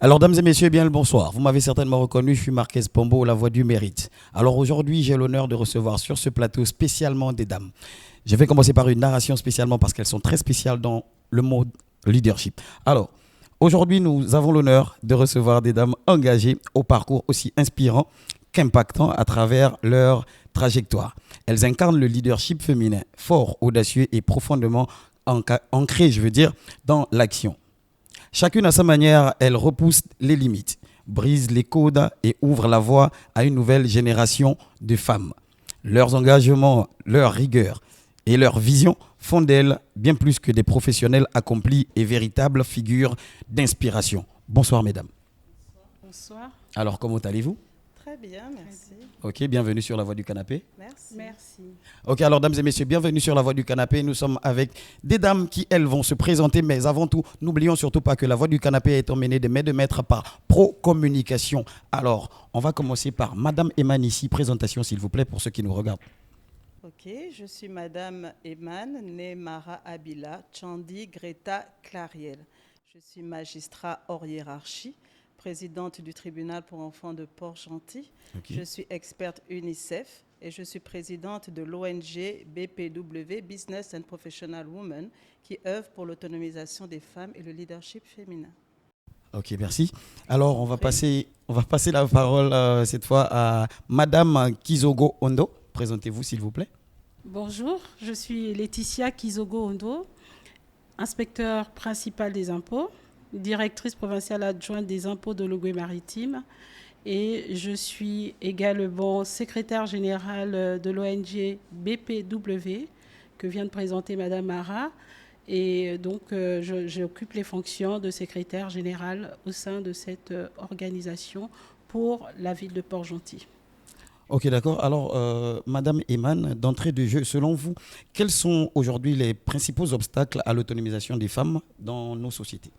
Alors, dames et messieurs, bien le bonsoir. Vous m'avez certainement reconnu, je suis Marquez Pombo, la voix du mérite. Alors aujourd'hui, j'ai l'honneur de recevoir sur ce plateau spécialement des dames. Je vais commencer par une narration spécialement parce qu'elles sont très spéciales dans le mot leadership. Alors, aujourd'hui, nous avons l'honneur de recevoir des dames engagées au parcours aussi inspirant qu'impactant à travers leur trajectoire. Elles incarnent le leadership féminin, fort, audacieux et profondément ancré, dans l'action. Chacune à sa manière, elle repousse les limites, brise les codes et ouvre la voie à une nouvelle génération de femmes. Leurs engagements, leur rigueur et leur vision font d'elles bien plus que des professionnels accomplis et véritables figures d'inspiration. Bonsoir mesdames. Bonsoir. Alors comment allez-vous? Très bien, merci. Ok, bienvenue sur la voie du canapé. Merci. Ok, alors dames et messieurs, bienvenue sur la voie du canapé. Nous sommes avec des dames qui, elles, vont se présenter. Mais avant tout, n'oublions surtout pas que la voie du canapé est emmenée de main de maître par Pro Communication. Alors, on va commencer par Madame Eman ici. Présentation, s'il vous plaît, pour ceux qui nous regardent. Ok, je suis Madame Eman, née Mara Abila, Chandi Greta Clariel. Je suis magistrat hors hiérarchie, présidente du tribunal pour enfants de Port-Gentil. Okay. Je suis experte UNICEF et je suis présidente de l'ONG BPW, Business and Professional Women, qui œuvre pour l'autonomisation des femmes et le leadership féminin. Ok, merci. Alors, on va passer la parole cette fois à Madame Kizogo Ondo. Présentez-vous, s'il vous plaît. Bonjour, je suis Laetitia Kizogo Ondo, inspecteur principal des impôts, directrice provinciale adjointe des impôts de l'Ogooué-Maritime et je suis également secrétaire générale de l'ONG BPW que vient de présenter Madame Mara et donc j'occupe les fonctions de secrétaire générale au sein de cette organisation pour la ville de Port-Gentil. Ok, d'accord. Alors, Madame Eman, d'entrée de jeu, selon vous, quels sont aujourd'hui les principaux obstacles à l'autonomisation des femmes dans nos sociétés?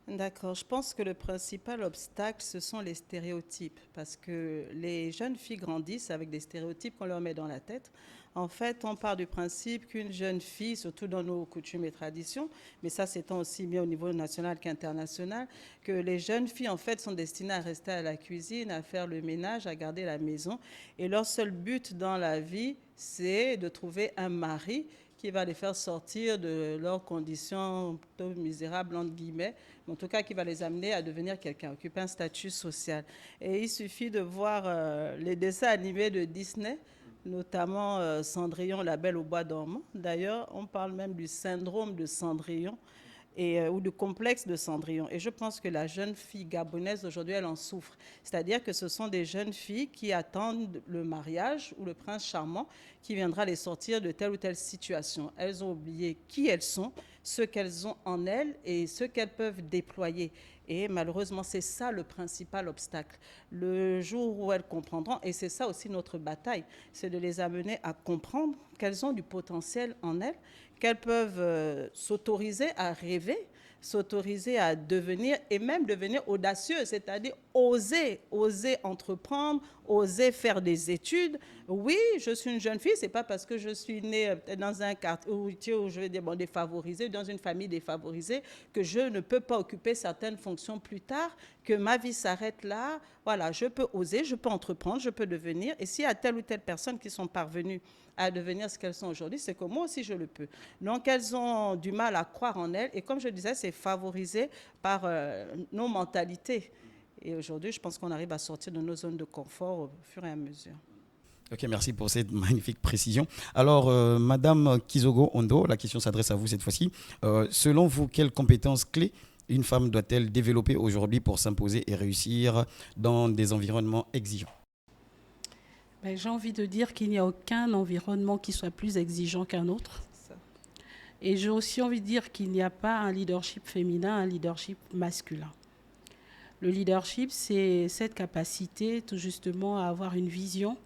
D'accord. Je pense que le principal obstacle, ce sont les stéréotypes. Parce que les jeunes filles grandissent avec des stéréotypes qu'on leur met dans la tête. En fait, on part du principe qu'une jeune fille, surtout dans nos coutumes et traditions, mais ça s'étend aussi bien au niveau national qu'international, que les jeunes filles, en fait, sont destinées à rester à la cuisine, à faire le ménage, à garder la maison. Et leur seul but dans la vie, c'est de trouver un mari qui va les faire sortir de leurs conditions plutôt misérables, entre guillemets, mais en tout cas qui va les amener à devenir quelqu'un, occuper un statut social. Et il suffit de voir les dessins animés de Disney, notamment Cendrillon, la Belle au bois dormant. D'ailleurs, on parle même du syndrome de Cendrillon ou du complexe de Cendrillon. Et je pense que la jeune fille gabonaise aujourd'hui, elle en souffre. C'est-à-dire que ce sont des jeunes filles qui attendent le mariage ou le prince charmant qui viendra les sortir de telle ou telle situation. Elles ont oublié qui elles sont, ce qu'elles ont en elles et ce qu'elles peuvent déployer. Et malheureusement, c'est ça le principal obstacle. Le jour où elles comprendront, et c'est ça aussi notre bataille, c'est de les amener à comprendre qu'elles ont du potentiel en elles, qu'elles peuvent s'autoriser à rêver, s'autoriser à devenir et même devenir audacieux, c'est-à-dire oser entreprendre, oser faire des études. Oui, je suis une jeune fille, c'est pas parce que je suis née dans un quartier où je vais dire défavorisé, dans une famille défavorisée, que je ne peux pas occuper certaines fonctions plus tard, que ma vie s'arrête là. Voilà, je peux oser, je peux entreprendre, je peux devenir. Et s'il y a telle ou telle personne qui sont parvenues à devenir ce qu'elles sont aujourd'hui, c'est que moi aussi je le peux. Donc elles ont du mal à croire en elles et comme je disais, c'est favorisé par nos mentalités. Et aujourd'hui, je pense qu'on arrive à sortir de nos zones de confort au fur et à mesure. Ok, merci pour cette magnifique précision. Alors, Madame Kizogo Ondo, la question s'adresse à vous cette fois-ci. Selon vous, quelles compétences clés une femme doit-elle développer aujourd'hui pour s'imposer et réussir dans des environnements exigeants? J'ai envie de dire qu'il n'y a aucun environnement qui soit plus exigeant qu'un autre. Et j'ai aussi envie de dire qu'il n'y a pas un leadership féminin, un leadership masculin. Le leadership, c'est cette capacité tout justement à avoir une vision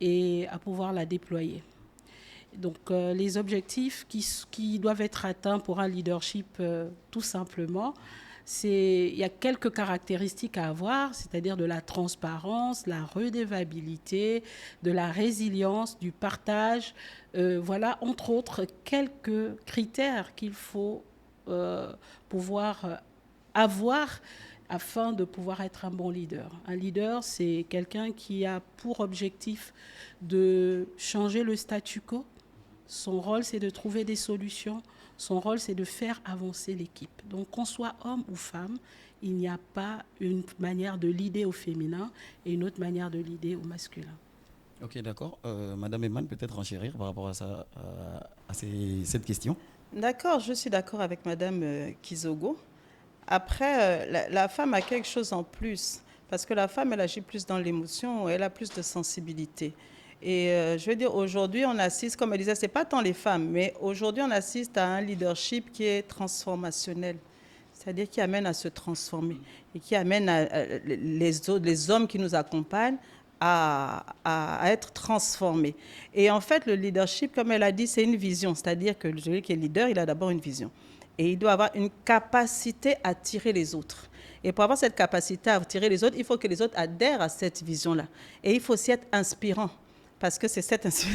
et à pouvoir la déployer. Donc les objectifs qui doivent être atteints pour un leadership tout simplement, il y a quelques caractéristiques à avoir, c'est-à-dire de la transparence, la redevabilité, de la résilience, du partage. Voilà, entre autres, quelques critères qu'il faut pouvoir avoir afin de pouvoir être un bon leader. Un leader, c'est quelqu'un qui a pour objectif de changer le statu quo. Son rôle, c'est de trouver des solutions. Son rôle, c'est de faire avancer l'équipe. Donc, qu'on soit homme ou femme, il n'y a pas une manière de leader au féminin et une autre manière de leader au masculin. Ok, d'accord. Madame Eman, peut-être enchérir par rapport à, cette question. D'accord, je suis d'accord avec Madame Kizogo. Après, la femme a quelque chose en plus, parce que la femme, elle agit plus dans l'émotion, elle a plus de sensibilité. Et je veux dire, aujourd'hui, on assiste, comme elle disait, ce n'est pas tant les femmes, mais aujourd'hui, on assiste à un leadership qui est transformationnel, c'est-à-dire qui amène à se transformer et qui amène les hommes qui nous accompagnent à être transformés. Et en fait, le leadership, comme elle a dit, c'est une vision, c'est-à-dire que celui qui est leader, il a d'abord une vision. Et il doit avoir une capacité à tirer les autres. Et pour avoir cette capacité à tirer les autres, il faut que les autres adhèrent à cette vision-là. Et il faut aussi être inspirant. Parce que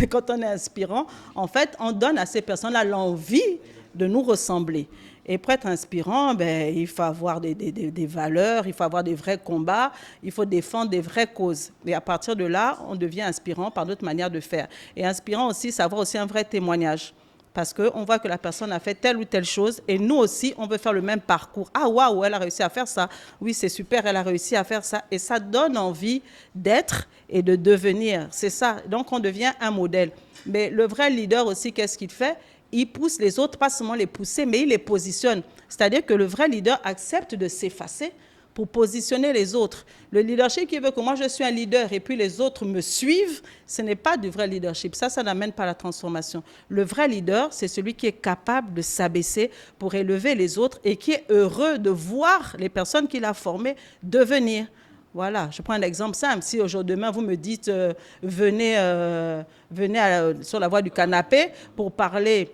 quand on est inspirant, en fait, on donne à ces personnes-là l'envie de nous ressembler. Et pour être inspirant, il faut avoir des valeurs, il faut avoir des vrais combats, il faut défendre des vraies causes. Et à partir de là, on devient inspirant par d'autres manières de faire. Et inspirant aussi, c'est avoir aussi un vrai témoignage. Parce qu'on voit que la personne a fait telle ou telle chose et nous aussi, on veut faire le même parcours. Ah, waouh, elle a réussi à faire ça. Oui, c'est super, elle a réussi à faire ça. Et ça donne envie d'être et de devenir. C'est ça. Donc, on devient un modèle. Mais le vrai leader aussi, qu'est-ce qu'il fait? Il pousse les autres, pas seulement les pousser, mais il les positionne. C'est-à-dire que le vrai leader accepte de s'effacer pour positionner les autres. Le leadership qui veut que moi je suis un leader et puis les autres me suivent, ce n'est pas du vrai leadership. Ça n'amène pas à la transformation. Le vrai leader, c'est celui qui est capable de s'abaisser pour élever les autres et qui est heureux de voir les personnes qu'il a formées devenir. Voilà, je prends un exemple simple. Si aujourd'hui, demain, vous me dites venez sur la voie du canapé pour parler,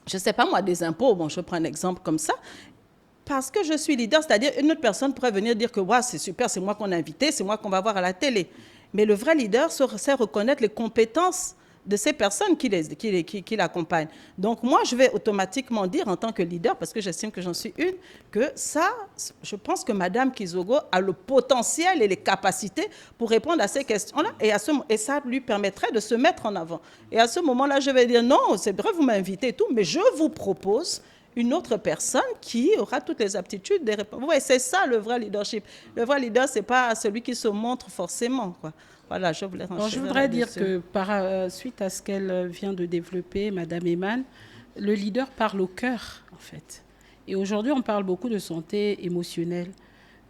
je ne sais pas moi, des impôts, bon, je prends un exemple comme ça. Parce que je suis leader, c'est-à-dire une autre personne pourrait venir dire que wow, c'est super, c'est moi qu'on a invité, c'est moi qu'on va voir à la télé. Mais le vrai leader sait reconnaître les compétences de ces personnes qui l'accompagnent. Donc moi, je vais automatiquement dire en tant que leader, parce que j'estime que j'en suis une, que ça, je pense que Madame Kizogo a le potentiel et les capacités pour répondre à ces questions-là, et ça lui permettrait de se mettre en avant. Et à ce moment-là, je vais dire non, c'est vrai, vous m'invitez et tout, mais je vous propose une autre personne qui aura toutes les aptitudes des réponses. Oui, c'est ça le vrai leadership. Le vrai leader, ce n'est pas celui qui se montre forcément, quoi. Voilà, je voulais je voudrais dire que suite à ce qu'elle vient de développer, Madame Eman, le leader parle au cœur, en fait. Et aujourd'hui, on parle beaucoup de santé émotionnelle.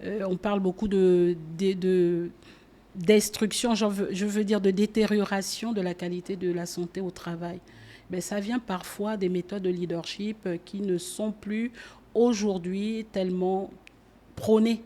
On parle beaucoup destruction, je veux dire de détérioration de la qualité de la santé au travail. Mais ça vient parfois des méthodes de leadership qui ne sont plus aujourd'hui tellement prônées.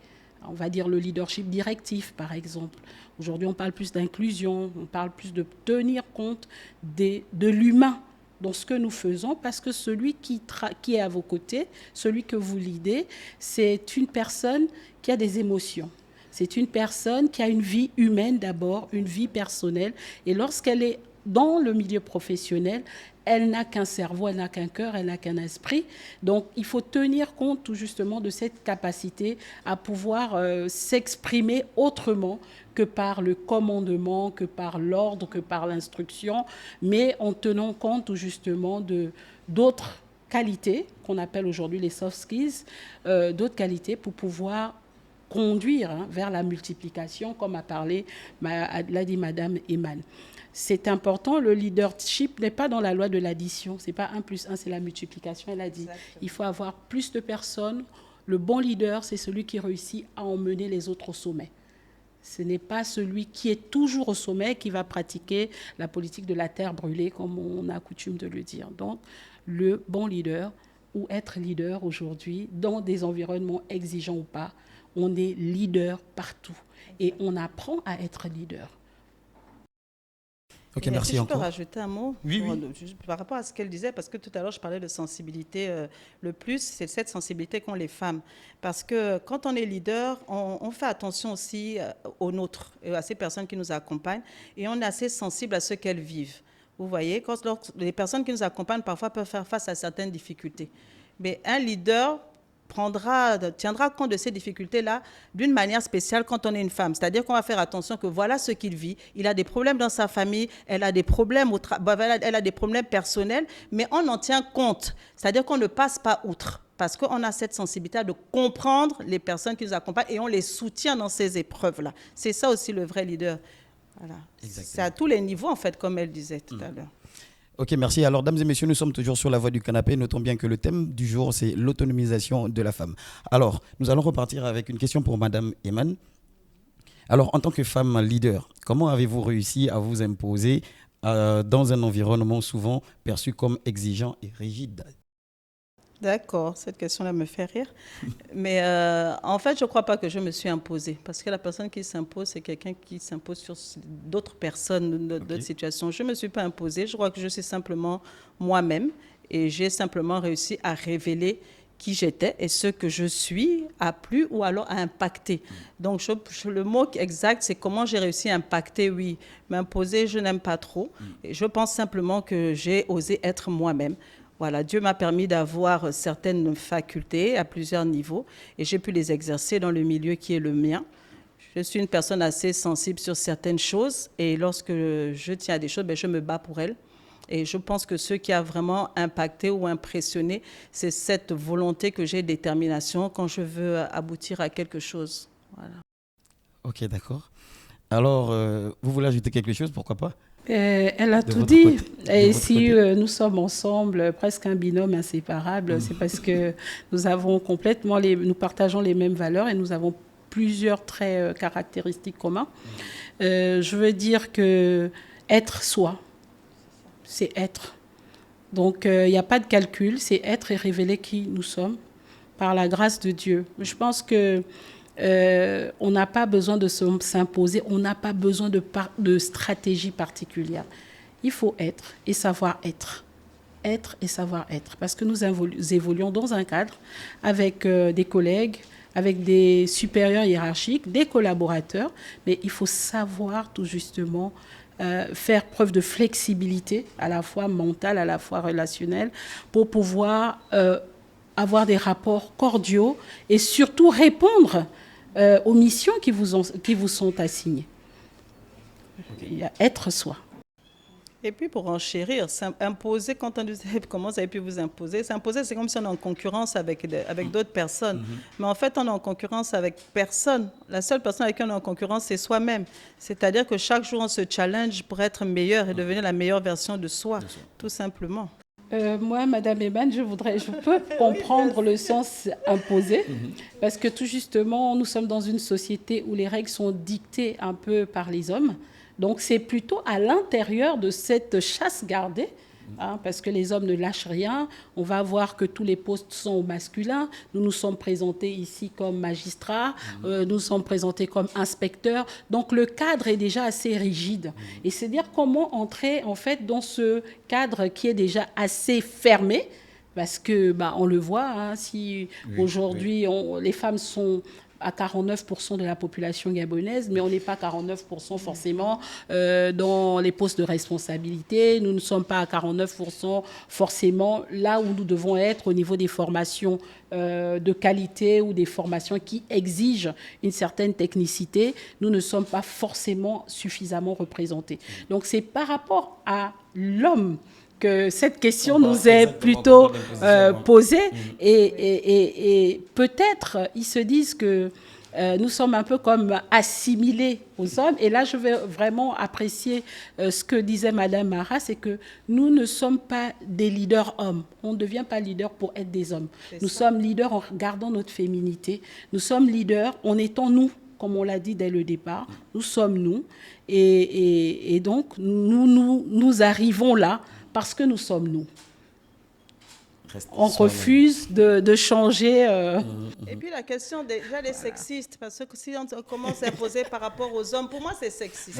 On va dire le leadership directif, par exemple. Aujourd'hui, on parle plus d'inclusion, on parle plus de tenir compte de l'humain dans ce que nous faisons, parce que celui qui est à vos côtés, celui que vous leadez, c'est une personne qui a des émotions. C'est une personne qui a une vie humaine d'abord, une vie personnelle. Et lorsqu'elle est dans le milieu professionnel, elle n'a qu'un cerveau, elle n'a qu'un cœur, elle n'a qu'un esprit. Donc, il faut tenir compte tout justement de cette capacité à pouvoir s'exprimer autrement que par le commandement, que par l'ordre, que par l'instruction, mais en tenant compte tout justement d'autres qualités qu'on appelle aujourd'hui les soft skills, d'autres qualités pour pouvoir conduire vers la multiplication, comme l'a dit Madame Eman. C'est important, le leadership n'est pas dans la loi de l'addition, c'est pas 1 + 1, c'est la multiplication, elle a dit. Exactement. Il faut avoir plus de personnes. Le bon leader, c'est celui qui réussit à emmener les autres au sommet. Ce n'est pas celui qui est toujours au sommet qui va pratiquer la politique de la terre brûlée, comme on a coutume de le dire. Donc, le bon leader, ou être leader aujourd'hui, dans des environnements exigeants ou pas, on est leader partout. Et on apprend à être leader. Ok, merci si encore. Je peux rajouter un mot par rapport à ce qu'elle disait, parce que tout à l'heure, je parlais de sensibilité. Le plus, c'est cette sensibilité qu'ont les femmes. Parce que quand on est leader, on fait attention aussi aux nôtres, à ces personnes qui nous accompagnent, et on est assez sensible à ce qu'elles vivent. Vous voyez, les personnes qui nous accompagnent parfois peuvent faire face à certaines difficultés. Mais un leader tiendra compte de ces difficultés-là d'une manière spéciale quand on est une femme. C'est-à-dire qu'on va faire attention que voilà ce qu'il vit. Il a des problèmes dans sa famille, elle a des problèmes elle a des problèmes personnels, mais on en tient compte. C'est-à-dire qu'on ne passe pas outre. Parce qu'on a cette sensibilité de comprendre les personnes qui nous accompagnent et on les soutient dans ces épreuves-là. C'est ça aussi le vrai leader. Voilà. C'est à tous les niveaux, en fait, comme elle disait tout à l'heure. Ok, merci. Alors, dames et messieurs, nous sommes toujours sur la voie du canapé. Notons bien que le thème du jour, c'est l'autonomisation de la femme. Alors, nous allons repartir avec une question pour Madame Eman. Alors, en tant que femme leader, comment avez-vous réussi à vous imposer dans un environnement souvent perçu comme exigeant et rigide ? D'accord, cette question-là me fait rire. Mais en fait, je ne crois pas que je me suis imposée. Parce que la personne qui s'impose, c'est quelqu'un qui s'impose sur d'autres personnes, d'autres situations. Je ne me suis pas imposée. Je crois que je suis simplement moi-même. Et j'ai simplement réussi à révéler qui j'étais et ce que je suis a plu ou alors a impacté. Donc, le mot exact, c'est comment j'ai réussi à impacter, oui. M'imposer, je n'aime pas trop. Et je pense simplement que j'ai osé être moi-même. Voilà, Dieu m'a permis d'avoir certaines facultés à plusieurs niveaux et j'ai pu les exercer dans le milieu qui est le mien. Je suis une personne assez sensible sur certaines choses et lorsque je tiens à des choses, je me bats pour elles. Et je pense que ce qui a vraiment impacté ou impressionné, c'est cette volonté que j'ai, détermination quand je veux aboutir à quelque chose. Voilà. Ok, d'accord. Alors, vous voulez ajouter quelque chose, pourquoi pas ? Elle a tout dit. Et si nous sommes ensemble, presque un binôme inséparable, c'est parce que nous avons nous partageons les mêmes valeurs et nous avons plusieurs traits caractéristiques communs. Je veux dire que être soi, c'est être. Donc, il n'y a pas de calcul, c'est être et révéler qui nous sommes par la grâce de Dieu. Je pense que on n'a pas besoin de s'imposer, on n'a pas besoin de stratégie particulière. Il faut être et savoir être. Être et savoir être. Parce que nous évoluons dans un cadre avec des collègues, avec des supérieurs hiérarchiques, des collaborateurs, mais il faut savoir tout justement faire preuve de flexibilité, à la fois mentale, à la fois relationnelle, pour pouvoir avoir des rapports cordiaux et surtout répondre aux missions qui vous sont assignées. Il y a être soi. Et puis pour enchérir, imposer, quand on dit comment ça a pu vous imposer, s'imposer, c'est comme si on est en concurrence avec d'autres personnes. Mais en fait, on est en concurrence avec personne. La seule personne avec qui on est en concurrence, c'est soi-même. C'est-à-dire que chaque jour, on se challenge pour être meilleur et devenir la meilleure version de soi, tout simplement. Moi, Madame Eman, je peux comprendre le sens imposé, parce que tout justement, nous sommes dans une société où les règles sont dictées un peu par les hommes. Donc, c'est plutôt à l'intérieur de cette chasse gardée, parce que les hommes ne lâchent rien. On va voir que tous les postes sont masculins. Nous nous sommes présentés ici comme magistrats, nous sommes présentés comme inspecteurs. Donc, le cadre est déjà assez rigide. Et c'est dire comment entrer, en fait, dans ce cadre qui est déjà assez fermé, parce que, on le voit, si aujourd'hui, les femmes sont à 49% de la population gabonaise, mais on n'est pas 49% forcément dans les postes de responsabilité. Nous ne sommes pas à 49% forcément là où nous devons être au niveau des formations de qualité ou des formations qui exigent une certaine technicité. Nous ne sommes pas forcément suffisamment représentés. Donc c'est par rapport à l'homme que cette question nous est plutôt posée et peut-être ils se disent que nous sommes un peu comme assimilés aux hommes. Et là, je vais vraiment apprécier ce que disait Madame Mara, c'est que nous ne sommes pas des leaders hommes. On ne devient pas leader pour être des hommes. Nous sommes leaders en regardant notre féminité. Nous sommes leaders en étant nous, comme on l'a dit dès le départ. Nous sommes nous. Et donc, nous arrivons là parce que nous sommes nous. On refuse de changer Et puis la question déjà des sexistes, parce que si on commence à poser par rapport aux hommes, pour moi c'est sexiste.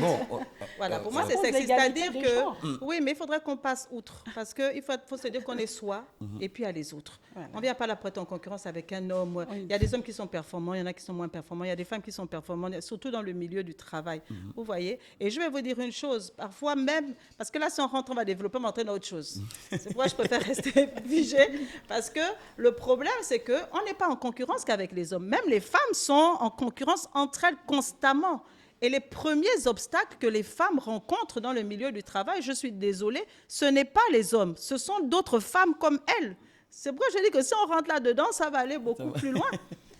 Voilà, pour moi c'est sexiste. C'est-à-dire que, oui, mais il faudrait qu'on passe outre, parce qu'il faut se dire qu'on est soi, et puis il y a les autres. Voilà. On ne vient pas là pour être en concurrence avec un homme. Il y a des hommes qui sont performants, il y en a qui sont moins performants, il y a des femmes qui sont performantes, surtout dans le milieu du travail. Vous voyez? Et je vais vous dire une chose, parfois même, parce que là si on rentre, on va développer, on va entrer dans autre chose. C'est pourquoi je préfère rester figée, parce que le problème c'est qu'on n'est pas en concurrence qu'avec les hommes. Même les femmes sont en concurrence entre elles constamment. Et les premiers obstacles que les femmes rencontrent dans le milieu du travail, je suis désolée, ce n'est pas les hommes, ce sont d'autres femmes comme elles. C'est pourquoi je dis que si on rentre là-dedans, ça va aller beaucoup plus loin.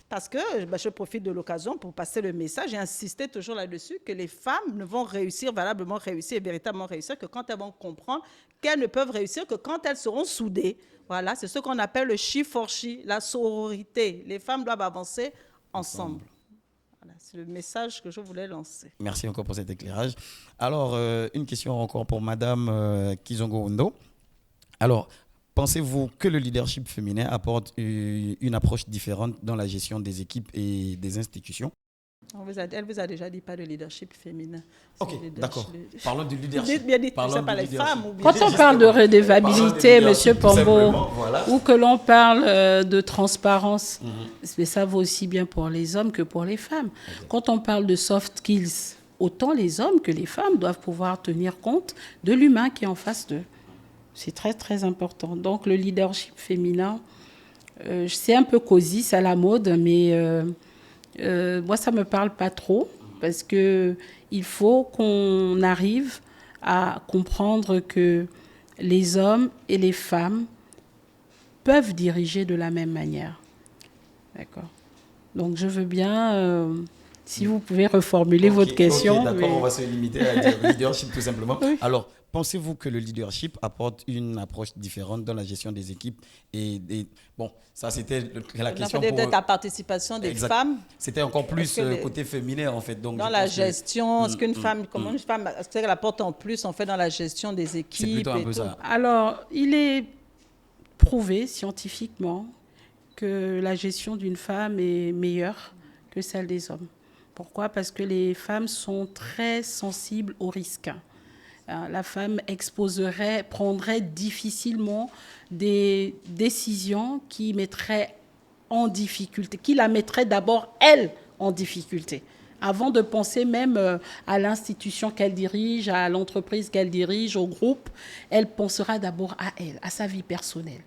Parce que je profite de l'occasion pour passer le message et insister toujours là-dessus que les femmes ne vont réussir, valablement réussir et véritablement réussir que quand elles vont comprendre qu'elles ne peuvent réussir que quand elles seront soudées. Voilà, c'est ce qu'on appelle le she for she, la sororité. Les femmes doivent avancer ensemble. Voilà, c'est le message que je voulais lancer. Merci encore pour cet éclairage. Alors, une question encore pour Madame Kizongo Ondo. Alors, pensez-vous que le leadership féminin apporte une approche différente dans la gestion des équipes et des institutions? Elle vous a déjà dit pas de leadership féminin. Ok, d'accord. Parlons du leadership. Parlons pas les femmes. Quand on parle de redevabilité, Monsieur Pombo, voilà, ou que l'on parle de transparence, mais ça vaut aussi bien pour les hommes que pour les femmes. Okay. Quand on parle de soft skills, autant les hommes que les femmes doivent pouvoir tenir compte de l'humain qui est en face d'eux. C'est très, très important. Donc, le leadership féminin, c'est un peu cosy, c'est à la mode, mais moi, ça ne me parle pas trop parce qu'il faut qu'on arrive à comprendre que les hommes et les femmes peuvent diriger de la même manière. D'accord. Donc, je veux bien... si vous pouvez reformuler votre question. D'accord, on va se limiter à dire leadership tout simplement. Oui. Alors, pensez-vous que le leadership apporte une approche différente dans la gestion des équipes bon, ça c'était la question pour... Peut-être la participation des femmes. C'était encore plus côté féminin en fait. Donc, dans la gestion, ce qu'une femme, comment une femme, est-ce qu'elle apporte en plus en fait dans la gestion des équipes? C'est plutôt un peu ça. Alors, il est prouvé scientifiquement que la gestion d'une femme est meilleure que celle des hommes. Pourquoi? Parce que les femmes sont très sensibles au risque. La femme prendrait difficilement des décisions qui mettraient en difficulté, qui la mettraient d'abord, elle, en difficulté. Avant de penser même à l'institution qu'elle dirige, à l'entreprise qu'elle dirige, au groupe, elle pensera d'abord à elle, à sa vie personnelle,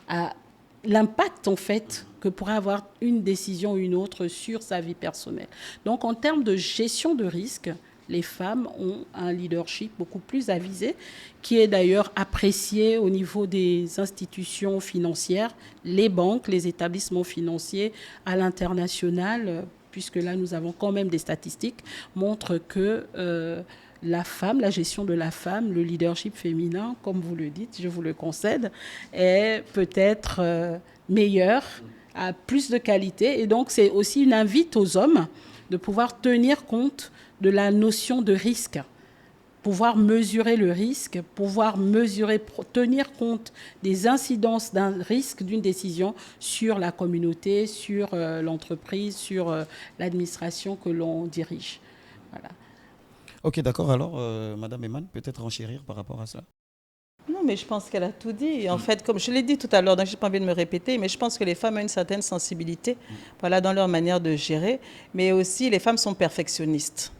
à l'impact, en fait, que pourrait avoir une décision ou une autre sur sa vie personnelle. Donc, en termes de gestion de risque, les femmes ont un leadership beaucoup plus avisé, qui est d'ailleurs apprécié au niveau des institutions financières, les banques, les établissements financiers à l'international, puisque là, nous avons quand même des statistiques, montrent que la gestion de la femme, le leadership féminin, comme vous le dites, je vous le concède, est peut-être meilleur, a plus de qualité. Et donc, c'est aussi une invite aux hommes de pouvoir tenir compte de la notion de risque, pouvoir mesurer le risque, pouvoir tenir compte des incidences d'un risque, d'une décision sur la communauté, sur l'entreprise, sur l'administration que l'on dirige. Voilà. Ok, d'accord. Alors, Madame Eman, peut-être enchérir par rapport à ça? Non, mais je pense qu'elle a tout dit. En fait, comme je l'ai dit tout à l'heure, donc je n'ai pas envie de me répéter, mais je pense que les femmes ont une certaine sensibilité, voilà, dans leur manière de gérer. Mais aussi, les femmes sont perfectionnistes.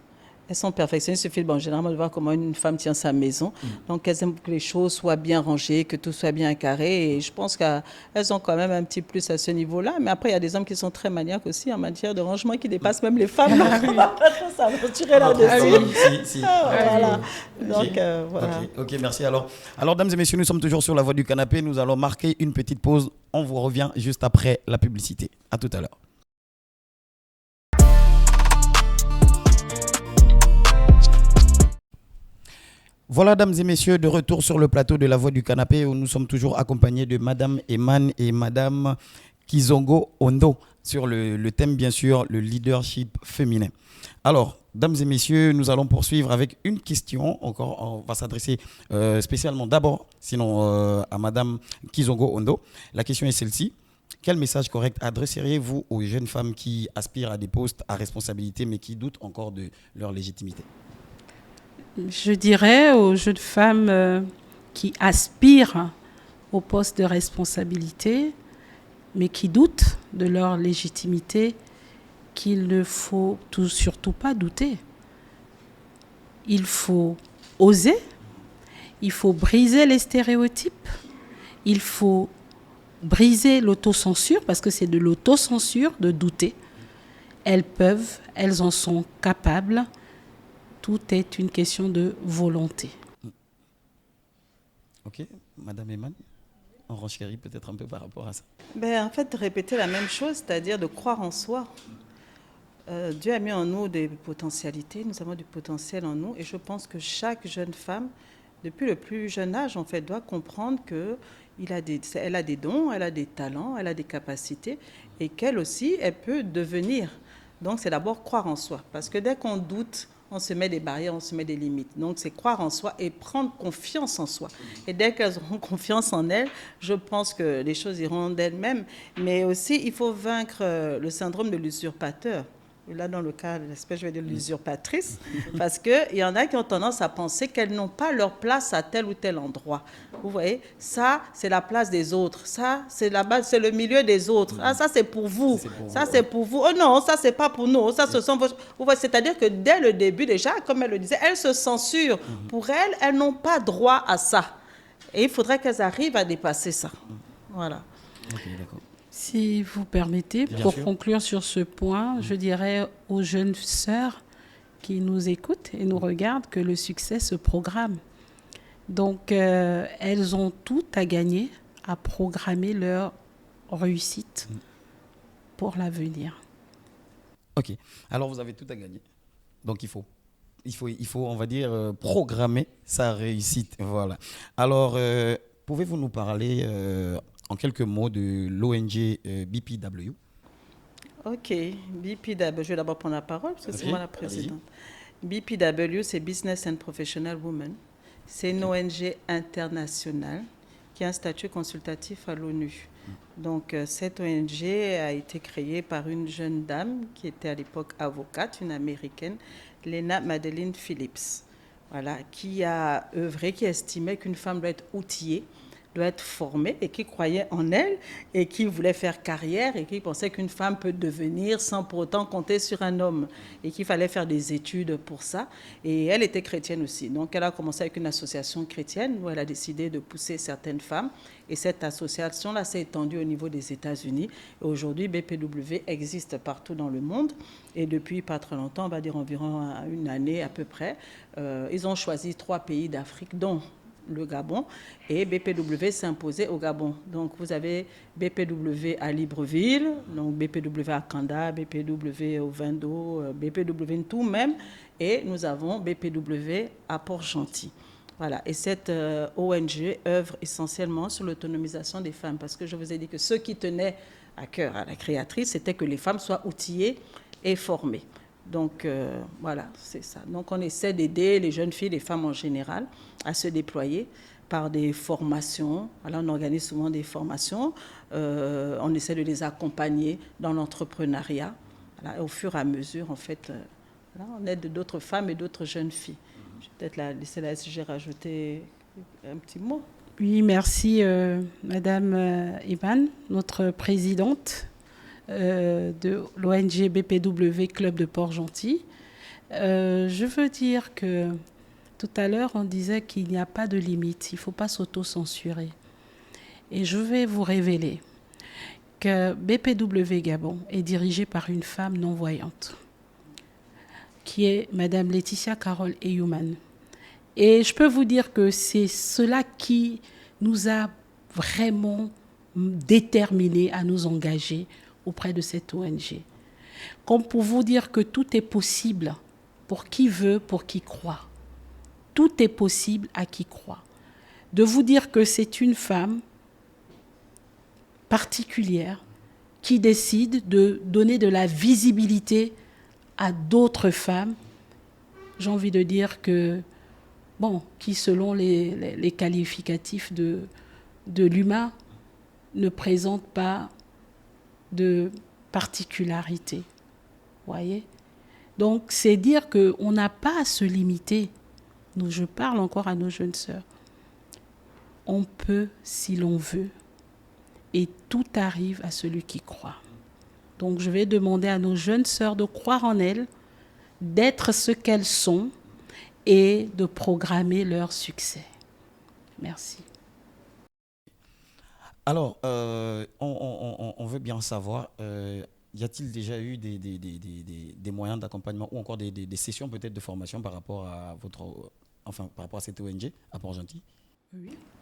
Elles sont perfectionnistes. Il suffit généralement de voir comment une femme tient sa maison. Donc, elles aiment que les choses soient bien rangées, que tout soit bien carré. Et je pense qu'elles ont quand même un petit plus à ce niveau-là. Mais après, il y a des hommes qui sont très maniaques aussi en matière de rangement, qui dépassent même les femmes. On va pas trop s'aventurer là-dessus. Voilà. Donc, voilà. Ok, merci. Alors, dames et messieurs, nous sommes toujours sur la voie du canapé. Nous allons marquer une petite pause. On vous revient juste après la publicité. À tout à l'heure. Voilà, dames et messieurs, de retour sur le plateau de la Voix du Canapé où nous sommes toujours accompagnés de Madame Eman et Madame Kizongo Ondo sur le thème, bien sûr, le leadership féminin. Alors, dames et messieurs, nous allons poursuivre avec une question. Encore, on va s'adresser spécialement d'abord, sinon à Madame Kizongo Ondo. La question est celle-ci. quel message correct adresseriez-vous aux jeunes femmes qui aspirent à des postes à responsabilité mais qui doutent encore de leur légitimité? Je dirais aux jeunes femmes qui aspirent au poste de responsabilité mais qui doutent de leur légitimité qu'il ne faut surtout pas douter. Il faut oser, il faut briser les stéréotypes, il faut briser l'autocensure, parce que c'est de l'autocensure de douter. Elles peuvent, elles en sont capables. Tout est une question de volonté. Ok, Madame Eman, on renchérit peut-être un peu par rapport à ça. En fait, de répéter la même chose, c'est-à-dire de croire en soi. Dieu a mis en nous des potentialités, nous avons du potentiel en nous, et je pense que chaque jeune femme, depuis le plus jeune âge, en fait, doit comprendre qu'elle a des dons, elle a des talents, elle a des capacités, et qu'elle aussi, elle peut devenir. Donc, c'est d'abord croire en soi, parce que dès qu'on doute, on se met des barrières, on se met des limites. Donc, c'est croire en soi et prendre confiance en soi. Et dès qu'elles auront confiance en elles, je pense que les choses iront d'elles-mêmes. Mais aussi, il faut vaincre le syndrome de l'usurpateur. Là, dans le cas de l'espèce, je vais dire l'usurpatrice, parce qu'il y en a qui ont tendance à penser qu'elles n'ont pas leur place à tel ou tel endroit. Vous voyez, ça, c'est la place des autres. Ça, c'est la base, c'est le milieu des autres. Ah, ça, c'est pour vous. Ça, c'est pour vous. Oh non, ça, c'est pas pour nous. Ça, ce sont vos... Vous voyez, c'est-à-dire que dès le début, déjà, comme elle le disait, elles se censurent. Pour elles, elles n'ont pas droit à ça. Et il faudrait qu'elles arrivent à dépasser ça. Voilà. Ok, d'accord. Si vous permettez, pour conclure sur ce point, je dirais aux jeunes sœurs qui nous écoutent et nous regardent que le succès se programme. Donc, elles ont tout à gagner à programmer leur réussite pour l'avenir. Ok. Alors, vous avez tout à gagner. Donc, il faut, on va dire, programmer sa réussite. Voilà. Alors, pouvez-vous nous parler en quelques mots de l'ONG BPW? Ok, BPW, je vais d'abord prendre la parole parce que c'est moi la présidente. BPW, c'est Business and Professional Women. C'est une ONG internationale qui a un statut consultatif à l'ONU. Donc, cette ONG a été créée par une jeune dame qui était à l'époque avocate, une américaine, Lena Madeline Phillips, voilà, qui a œuvré, qui estimait qu'une femme doit être outillée, doit être formée et qui croyait en elle et qui voulait faire carrière et qui pensait qu'une femme peut devenir sans pour autant compter sur un homme et qu'il fallait faire des études pour ça. Et elle était chrétienne aussi. Donc, elle a commencé avec une association chrétienne où elle a décidé de pousser certaines femmes. Et cette association-là s'est étendue au niveau des États-Unis. Et aujourd'hui, BPW existe partout dans le monde. Et depuis pas très longtemps, on va dire environ une année à peu près, ils ont choisi 3 pays d'Afrique, dont le Gabon, et BPW s'est imposé au Gabon. Donc, vous avez BPW à Libreville, donc BPW à Kanda, BPW au Vendo, BPW tout même, et nous avons BPW à Port-Gentil. Voilà. Et cette ONG œuvre essentiellement sur l'autonomisation des femmes, parce que je vous ai dit que ce qui tenait à cœur à la créatrice, c'était que les femmes soient outillées et formées. Donc, voilà, c'est ça. Donc, on essaie d'aider les jeunes filles, les femmes en général, à se déployer par des formations. Alors, on organise souvent des formations. On essaie de les accompagner dans l'entrepreneuriat. Voilà, au fur et à mesure, en fait, voilà, on aide d'autres femmes et d'autres jeunes filles. Je vais peut-être laisser la SG rajouter un petit mot. Oui, merci, Madame Eman, notre présidente de l'ONG BPW Club de Port-Gentil. Je veux dire que tout à l'heure, on disait qu'il n'y a pas de limite, il ne faut pas s'auto-censurer. Et je vais vous révéler que BPW Gabon est dirigé par une femme non-voyante, qui est Madame Laetitia Carole Eyouman. Et je peux vous dire que c'est cela qui nous a vraiment déterminés à nous engager auprès de cette ONG. Comme pour vous dire que tout est possible pour qui veut, pour qui croit. Tout est possible à qui croit. De vous dire que c'est une femme particulière qui décide de donner de la visibilité à d'autres femmes, j'ai envie de dire que, bon, qui selon les qualificatifs de l'humain, ne présentent pas de particularité. Voyez? Donc, c'est dire qu'on n'a pas à se limiter. Nous, je parle encore à nos jeunes sœurs. On peut si l'on veut. Et tout arrive à celui qui croit. Donc, je vais demander à nos jeunes sœurs de croire en elles, d'être ce qu'elles sont et de programmer leur succès. Merci. Alors, on veut bien savoir, y a-t-il déjà eu des moyens d'accompagnement ou encore des sessions peut-être de formation par rapport à par rapport à cette ONG à Port-Gentil?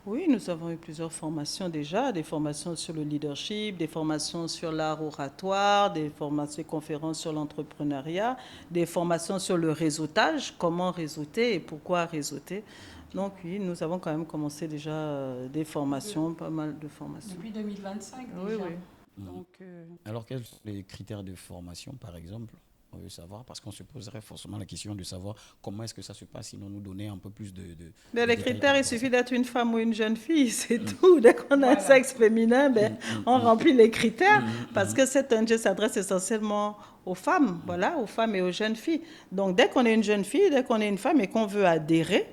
Oui, nous avons eu plusieurs formations déjà, des formations sur le leadership, des formations sur l'art oratoire, des formations, des conférences sur l'entrepreneuriat, des formations sur le réseautage, comment réseauter et pourquoi réseauter. Donc oui, nous avons quand même commencé déjà des formations, pas mal de formations. Depuis 2025 oui, déjà. Oui. Donc, Alors, quels sont les critères de formation, par exemple? On veut savoir, parce qu'on se poserait forcément la question de savoir comment est-ce que ça se passe, sinon nous donner un peu plus de Mais les critères, il suffit d'être une femme ou une jeune fille, c'est tout. Dès qu'on a un sexe féminin, on remplit les critères, parce que cette ONG s'adresse essentiellement aux femmes, voilà, aux femmes et aux jeunes filles. Donc, dès qu'on est une jeune fille, dès qu'on est une femme et qu'on veut adhérer,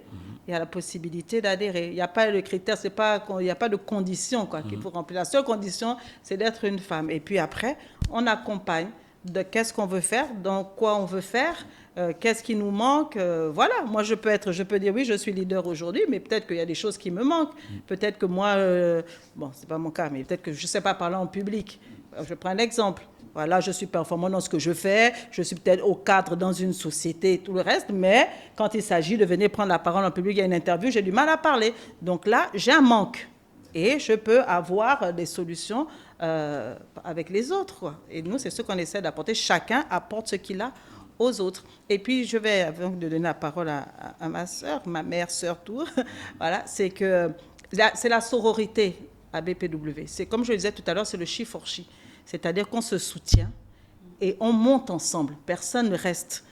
il y a la possibilité d'adhérer. Il n'y a pas de critères, il n'y a pas de conditions qu'il faut remplir. La seule condition, c'est d'être une femme. Et puis après, on accompagne de qu'est-ce qu'on veut faire, dans quoi on veut faire, qu'est-ce qui nous manque. Voilà, moi je peux dire oui, je suis leader aujourd'hui, mais peut-être qu'il y a des choses qui me manquent. Peut-être que moi, bon, c'est pas mon cas, mais peut-être que je ne sais pas parler en public. Je prends un exemple. Voilà, je suis performant dans ce que je fais, je suis peut-être au cadre dans une société et tout le reste, mais quand il s'agit de venir prendre la parole en public, il y a une interview, j'ai du mal à parler. Donc là, j'ai un manque. Et je peux avoir des solutions avec les autres, quoi. Et nous, c'est ce qu'on essaie d'apporter. Chacun apporte ce qu'il a aux autres. Et puis, je vais, avant de donner la parole à ma sœur, ma mère sœur Tour, voilà, c'est la sororité à BPW. C'est comme je le disais tout à l'heure, c'est le she for she. C'est-à-dire qu'on se soutient et on monte ensemble. Personne ne reste.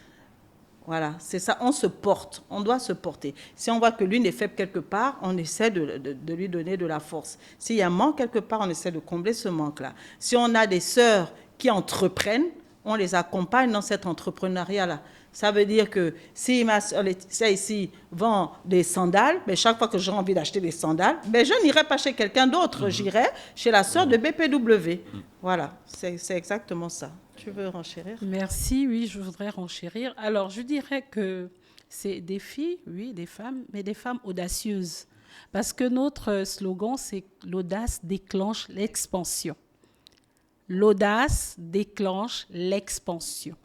Voilà, c'est ça, on se porte, on doit se porter. Si on voit que l'une est faible quelque part, on essaie de lui donner de la force. S'il y a un manque quelque part, on essaie de combler ce manque-là. Si on a des sœurs qui entreprennent, on les accompagne dans cet entrepreneuriat-là. Ça veut dire que si ma sœur ici vend des sandales, mais chaque fois que j'ai envie d'acheter des sandales, je n'irai pas chez quelqu'un d'autre, j'irai chez la sœur de BPW. Voilà, c'est exactement ça. Tu veux renchérir? Merci, oui, je voudrais renchérir. Alors, je dirais que c'est des filles, oui, des femmes, mais des femmes audacieuses. Parce que notre slogan, c'est « L'audace déclenche l'expansion ». L'audace déclenche l'expansion.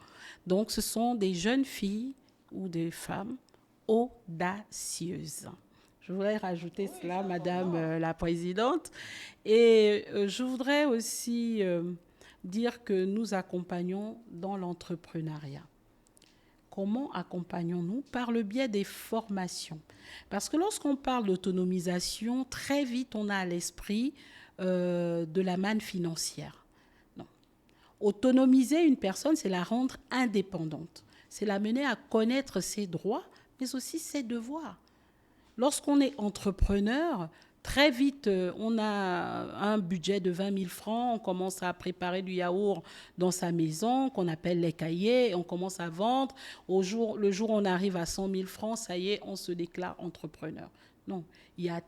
Donc, ce sont des jeunes filles ou des femmes audacieuses. Je voudrais rajouter cela, Madame la Présidente. Et je voudrais aussi dire que nous accompagnons dans l'entrepreneuriat. Comment accompagnons-nous? Par le biais des formations. Parce que lorsqu'on parle d'autonomisation, très vite, on a à l'esprit de la manne financière. Non. Autonomiser une personne, c'est la rendre indépendante. C'est la mener à connaître ses droits, mais aussi ses devoirs. Lorsqu'on est entrepreneur, très vite, on a un budget de 20 000 francs, on commence à préparer du yaourt dans sa maison, qu'on appelle les cahiers, et on commence à vendre. Le jour où on arrive à 100 000 francs, ça y est, on se déclare entrepreneur. Non, il y a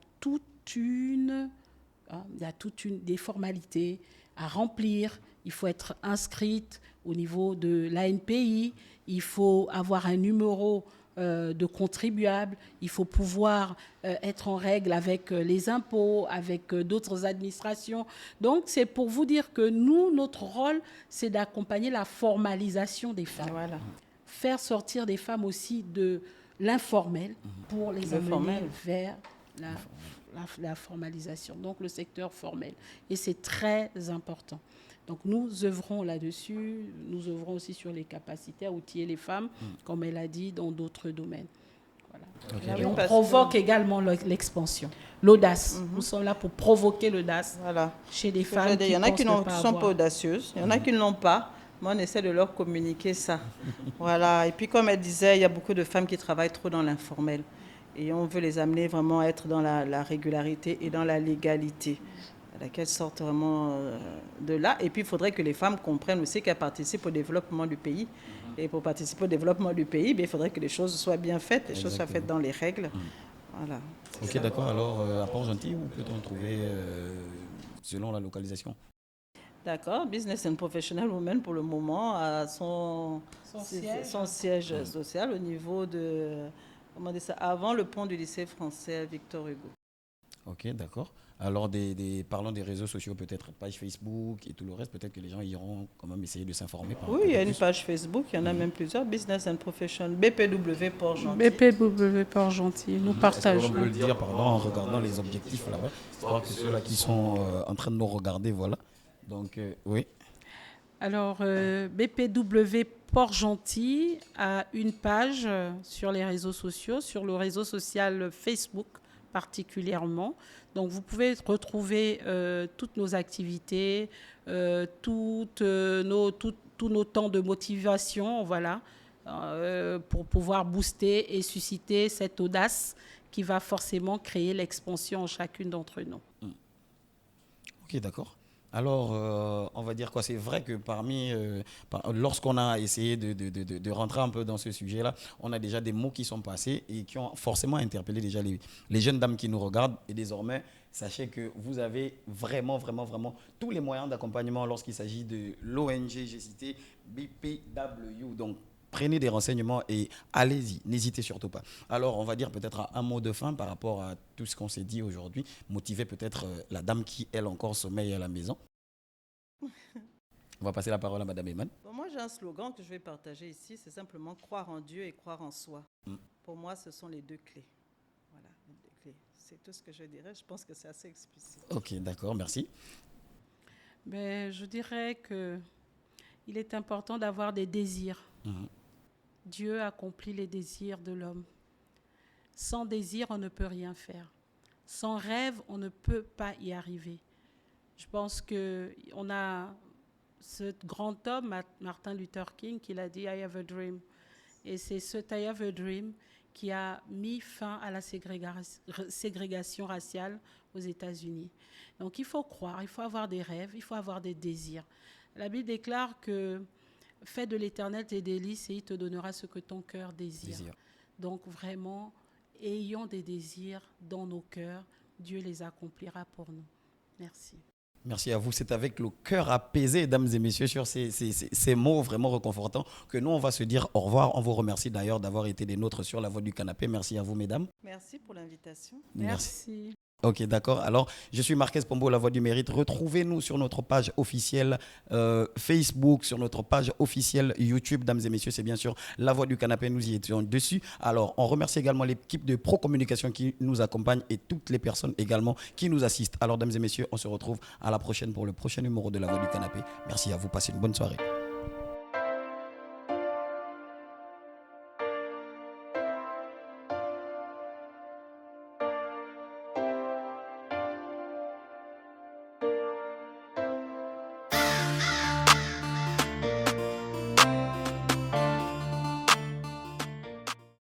des formalités à remplir. Il faut être inscrite au niveau de l'ANPI, il faut avoir un numéro de contribuables, il faut pouvoir être en règle avec les impôts, avec d'autres administrations. Donc, c'est pour vous dire que nous, notre rôle, c'est d'accompagner la formalisation des femmes. Voilà. Faire sortir des femmes aussi de l'informel pour les amener vers la formalisation, donc le secteur formel. Et c'est très important. Donc, nous œuvrons là-dessus. Nous œuvrons aussi sur les capacités à outiller les femmes, comme elle a dit, dans d'autres domaines. Voilà. Okay. Et on provoque également l'expansion, l'audace. Nous sommes là pour provoquer l'audace chez les femmes. Il y en a qui ne sont pas audacieuses, il y en a qui ne l'ont pas. Moi, on essaie de leur communiquer ça. Voilà. Et puis, comme elle disait, il y a beaucoup de femmes qui travaillent trop dans l'informel. Et on veut les amener vraiment à être dans la régularité et dans la légalité. qu'elles sortent vraiment de là. Et puis, il faudrait que les femmes comprennent aussi qu'elles participent au développement du pays. Et pour participer au développement du pays, il faudrait que les choses soient bien faites, les choses soient faites dans les règles. Voilà. Ok, d'accord. Alors, à Port-Gentil, où peut-on trouver selon la localisation? D'accord. Business and Professional Women, pour le moment, a son siège social au niveau de, comment dire ça, avant le pont du lycée français Victor Hugo. Ok, d'accord. Alors, parlons des réseaux sociaux, peut-être page Facebook et tout le reste, peut-être que les gens iront quand même essayer de s'informer. Oui, il y a une page Facebook, il y en a même plusieurs, Business and Professional, BPW Port-Gentil. BPW Port-Gentil, nous partageons. On peut le dire, pardon, en regardant les objectifs là-bas. Je crois que ceux-là qui sont en train de nous regarder, voilà. Donc, oui. Alors, BPW Port-Gentil a une page sur les réseaux sociaux, sur le réseau social Facebook particulièrement. Donc, vous pouvez retrouver toutes nos activités, tous nos temps de motivation, voilà, pour pouvoir booster et susciter cette audace qui va forcément créer l'expansion en chacune d'entre nous. Ok, d'accord. Alors, on va dire quoi? C'est vrai que lorsqu'on a essayé de rentrer un peu dans ce sujet-là, on a déjà des mots qui sont passés et qui ont forcément interpellé déjà les jeunes dames qui nous regardent. Et désormais, sachez que vous avez vraiment tous les moyens d'accompagnement lorsqu'il s'agit de l'ONG, j'ai cité BPW. Donc, prenez des renseignements et allez-y, n'hésitez surtout pas. Alors, on va dire peut-être un mot de fin par rapport à tout ce qu'on s'est dit aujourd'hui, motiver peut-être la dame qui, elle, encore sommeille à la maison. On va passer la parole à Madame Eman. Bon, moi, j'ai un slogan que je vais partager ici, c'est simplement croire en Dieu et croire en soi. Pour moi, ce sont les deux clés. Voilà, les deux clés. C'est tout ce que je dirais. Je pense que c'est assez explicite. Ok, d'accord, merci. Je dirais qu'il est important d'avoir des désirs. Dieu accomplit les désirs de l'homme. Sans désir, on ne peut rien faire. Sans rêve, on ne peut pas y arriver. Je pense qu'on a ce grand homme, Martin Luther King, qui l'a dit « I have a dream ». Et c'est ce « I have a dream » qui a mis fin à la ségrégation raciale aux États-Unis. Donc il faut croire, il faut avoir des rêves, il faut avoir des désirs. La Bible déclare que « Fais de l'Éternel tes délices et il te donnera ce que ton cœur désire ». Donc vraiment, ayons des désirs dans nos cœurs, Dieu les accomplira pour nous. Merci. Merci à vous. C'est avec le cœur apaisé, mesdames et messieurs, sur ces mots vraiment réconfortants que nous, on va se dire au revoir. On vous remercie d'ailleurs d'avoir été des nôtres sur La Voix du Canapé. Merci à vous, mesdames. Merci pour l'invitation. Merci. Ok, d'accord. Alors, je suis Marquez Pombo, La Voix du Mérite. Retrouvez-nous sur notre page officielle Facebook, sur notre page officielle YouTube. Mesdames et messieurs, c'est bien sûr La Voix du Canapé. Nous y étions dessus. Alors, on remercie également l'équipe de Pro Communication qui nous accompagne et toutes les personnes également qui nous assistent. Alors, mesdames et messieurs, on se retrouve à la prochaine pour le prochain numéro de La Voix du Canapé. Merci à vous. Passez une bonne soirée.